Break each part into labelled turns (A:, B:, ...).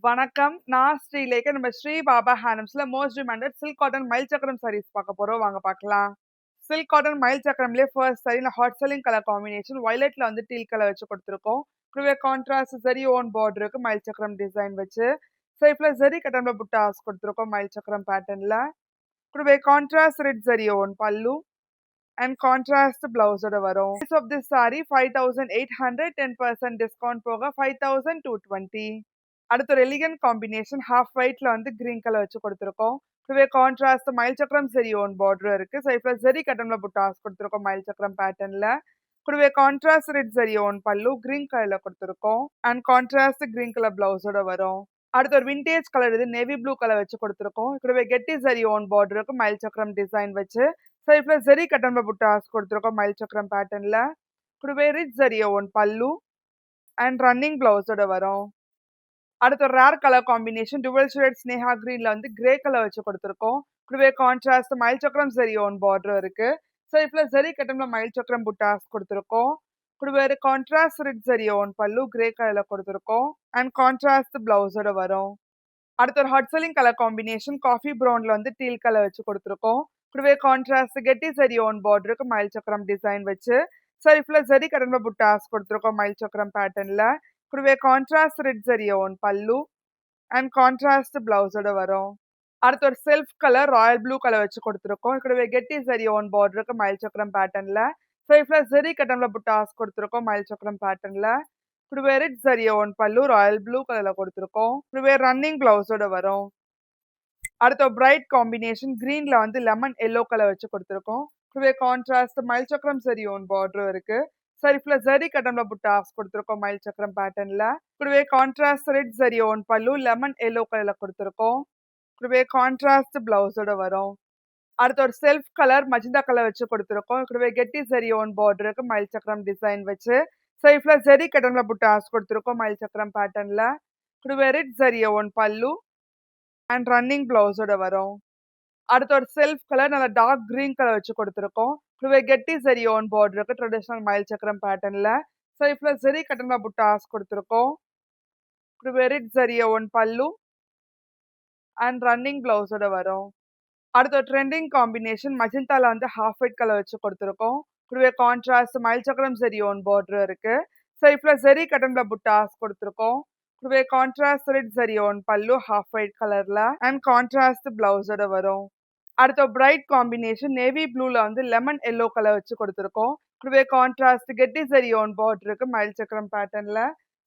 A: வணக்கம். நான் ஸ்ரீலேகா. நம்ம ஸ்ரீ பாபா ஹேண்ட்லூம்ஸ்ல மோஸ்ட் டிமாண்டட் சில்க் காட்டன் மயில் சக்கரம் சாரீஸ் பார்க்க போறோம். வாங்க பார்க்கலாம். சில்க் காட்டன் மயில் சக்கரம்லயே ஃபர்ஸ்ட் சாரீல ஹாட் செல்லிங் கலர் காம்பினேஷன் வயலட்ல வந்து டீல் கலர் வச்சு கொடுத்துருக்கோம். கூடவே கான்ட்ராஸ்ட் ஜரி ஓன் பார்டர் இருக்கு மயில் சக்கரம் டிசைன் வச்சு. சைட்ல ஜரி கட்டன்ல புட்டாஸ் கொடுத்துருக்கோம் மயில் சக்கரம் பேட்டர்ன்ல. கூடவே contrast red zari own pallu and contrast பிளவுஸோட வரும். Price of this saree 5800, 10% discount போக 5220. அடுத்து ஒரு எலிகன்ட் காம்பினேஷன் ஹாஃப் ஒயிட்ல வந்து கிரீன் கலர் வச்சு கொடுத்துருக்கோம். இதுவே கான்ட்ராஸ்ட் மயில் சக்கரம் சரி ஓன் பார்டர் இருக்கு. சைட்ல ஜரி கட்டன்ல புட்டாஸ் கொடுத்துருக்கோம் மயில் சக்கரம் பேட்டர்ன்ல. கூடவே கான்ட்ராஸ்ட் ரெட் ஜரி ஓன் பல்லு கிரீன் கலர்ல கொடுத்துருக்கோம் அண்ட் கான்ட்ராஸ்ட் கிரீன் கலர் பிளவுஸோட வரும். அடுத்து ஒரு விண்டேஜ் கலர் இது நேவி ப்ளூ கலர் வச்சு கொடுத்துருக்கோம். கூடவே கெட்டி ஜரி ஓன் பார்டர் இருக்கு மயில் சக்கரம் டிசைன் வச்சு. சைட்ல ஜரி கட்டன்ல புட்டாஸ் கொடுத்துருக்கோம் மயில் சக்கரம் பேட்டர்ன்ல. கூடவே rich zari own pallu and running பிளவுஸோட வரும். அடுத்து ஒரு rare colour combination dual shade ஸ்னேஹா கிரீன்ல வந்து கிரே கலர் வச்சு கொடுத்துருக்கோம். கூடவே கான்ட்ராஸ்ட் மயில் சக்கரம் ஜரி ஓன் பார்டர் இருக்கு. சைட்ல ஜரி கட்டன்ல மயில் சக்கரம் புட்டாஸ் கொடுத்துருக்கோம். கூடவே contrast rich zari own pallu grey கலர்ல கொடுத்துருக்கோம் அண்ட் கான்ட்ராஸ்ட் பிளவுஸோட வரும். அடுத்து ஒரு hot selling colour combination coffee ப்ரௌன்ல வந்து டீல் கலர் வச்சு கொடுத்துருக்கோம். கூடவே கான்ட்ராஸ்ட் கெட்டி ஜரி ஓன் பார்டருக்கு மயில் சக்கரம் டிசைன் வச்சு. சைட்ல ஜரி கட்டன்ல புட்டாஸ் கொடுத்துருக்கோம் மயில் சக்கரம் பேட்டர்ன்ல. கூடவே contrast red zari own pallu and contrast பிளவுஸோட வரும். அடுத்து ஒரு self colour Royal blue colour வச்சு கொடுத்துருக்கோம். கூடவே கெட்டி ஜரி ஓன் பார்டருக்கு மயில் சக்கரம் பேட்டர்ன்ல. சைட்ல ஜரி கட்டன்ல புட்டாஸ் கொடுத்துருக்கோம் மயில் சக்கரம் பேட்டர்ன்ல. கூடவே ரெட் ஜரி ஓன் பல்லு ராயல் ப்ளூ கலர்ல கொடுத்துருக்கோம். கூடவே ரன்னிங் பிளவுஸோட வரும். அடுத்த பிரைட் காம்பினேஷன் கிரீன்ல வந்து லெமன் எல்லோ கலர் வச்சு கொடுத்துருக்கோம். கூடவே கான்ட்ராஸ்ட் மயில் சக்கரம் ஜரி ஓன் பார்டர் இருக்கு. சரிஃப்ல ஜரி கட்டன்ல புட்டாஸ் கொடுத்துருக்கோம் மயில் சக்கரம் பேட்டர்ன்ல. கூடவே கான்ட்ராஸ்ட் ரெட் ஜரி ஓன் பல்லு லெமன் எல்லோ கலர்ல கொடுத்துருக்கோம். கூடவே கான்ட்ராஸ்ட் பிளவுஸோட வரும். அடுத்து ஒரு செல்ஃப் கலர் மஜந்தா கலர் வச்சு கொடுத்துருக்கோம். கூடவே கெட்டி ஜரி ஓன் பார்டருக்கு மயில் சக்கரம் டிசைன் வச்சு. சைட்ல ஜரி கட்டன்ல புட்டாஸ் கொடுத்துருக்கோம் மயில் சக்கரம் பேட்டர்ன்ல. கூடவே red zari own pallu and running பிளவுஸோட வரும். அடுத்து ஒரு செல்ஃப் கலர் நல்ல டார்க் கிரீன் கலர் வச்சு கொடுத்துருக்கோம். கூடவே கெட்டி ஜரி ஓன் பார்டருக்கு ட்ரெடிஷனல் மயில் சக்கரம் பேட்டர்ன்ல. சைட்ல ஜரி கட்டன்ல புட்டாஸ் கொடுத்துருக்கோம். கூடவே red zari own pallu and running பிளவுஸோட வரும். அடுத்த ட்ரெண்டிங் காம்பினேஷன் மஜந்தால வந்து ஹாஃப் ஒயிட் கலர் வச்சு கொடுத்துருக்கோம். கூடவே கான்ட்ராஸ்ட் மயில் சக்கரம் ஜரி ஓன் பார்டர் இருக்கு. சைட்ல ஜரி கட்டன்ல புட்டாஸ் கொடுத்துருக்கோம். கூடவே கான்ட்ராஸ்ட் ரெட் ஜரி ஓன் பல்லு ஹாஃப் ஒயிட் கலர்ல அண்ட் கான்ட்ராஸ்ட் பிளவுஸோட வரும். அடுத்த பிரைட் காம்பினேஷன் நேவி ப்ளூல வந்து லெமன் எல்லோ கலர் வச்சு கொடுத்துருக்கோம். கூடவே கான்ட்ராஸ்ட் கெட்டி ஜரி ஓன் பார்டர் இருக்கு மயில் சக்கரம் பேட்டர்ன்ல.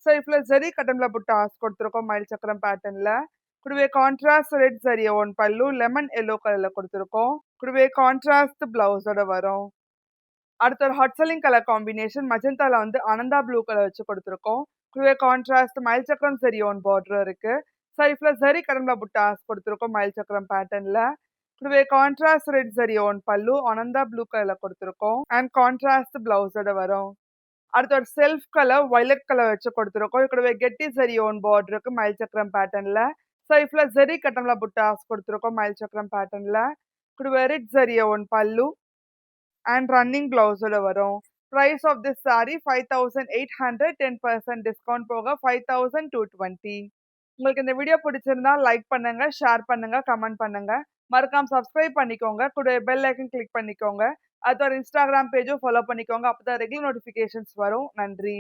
A: சைட்ல ஜரி கட்டன்ல புட்டாஸ் கொடுத்துருக்கோம் மயில் சக்கரம் பேட்டர்ன்ல. கூடவே கான்ட்ராஸ்ட் ரெட் ஜரி ஓன் பல்லு லெமன் எல்லோ கலர்ல கொடுத்துருக்கோம். கூடவே கான்ட்ராஸ்ட் பிளவுஸோட வரும். அடுத்த ஒரு ஹாட் செல்லிங் கலர் காம்பினேஷன் மஜந்தால வந்து அனந்தா ப்ளூ கலர் வச்சு கொடுத்துருக்கோம். கூடவே கான்ட்ராஸ்ட் மயில் சக்கரம் ஜரி ஓன் பார்டர் இருக்கு. சைட்ல ஜரி கட்டன்ல புட்டாஸ் கொடுத்துருக்கோம் மயில் சக்கரம் பேட்டர்ன்ல. கூடவே கான்ட்ராஸ்ட் ரெட் ஜரி ஓன் பல்லு அனந்தா ப்ளூ கலர்ல கொடுத்துருக்கோம் அண்ட் கான்ட்ராஸ்ட் பிளவுஸோட வரும். அடுத்து ஒரு செல்ஃப் கலர் வயலட் கலர் வச்சு கொடுத்துருக்கோம். கூடவே கெட்டி ஜரி ஓன் பார்டர் இருக்கு மயில் சக்கரம் பேட்டர்ன்ல. சைட்ல ஜரி கட்டன்ல புட்டாஸ் கொடுத்துருக்கோம் மயில் சக்கரம் பேட்டர்ன்ல. கூடவே red zari own pallu and running பிளவுஸோட வரும். Price of this sari 5800, 10% discount போக 5220. உங்களுக்கு இந்த வீடியோ பிடிச்சிருந்தா லைக் பண்ணுங்க, ஷேர் பண்ணுங்க, கமெண்ட் பண்ணுங்க. மறக்காம சப்ஸ்கிரைப் பண்ணிக்கோங்க. கூட பெல் ஐக்கன் கிளிக் பண்ணிக்கோங்க. அது ஒரு இன்ஸ்டாகிராம் பேஜும் ஃபாலோ பண்ணிக்கோங்க. அப்பதான் ரெகுலர் நோட்டிஃபிகேஷன்ஸ் வரும். நன்றி.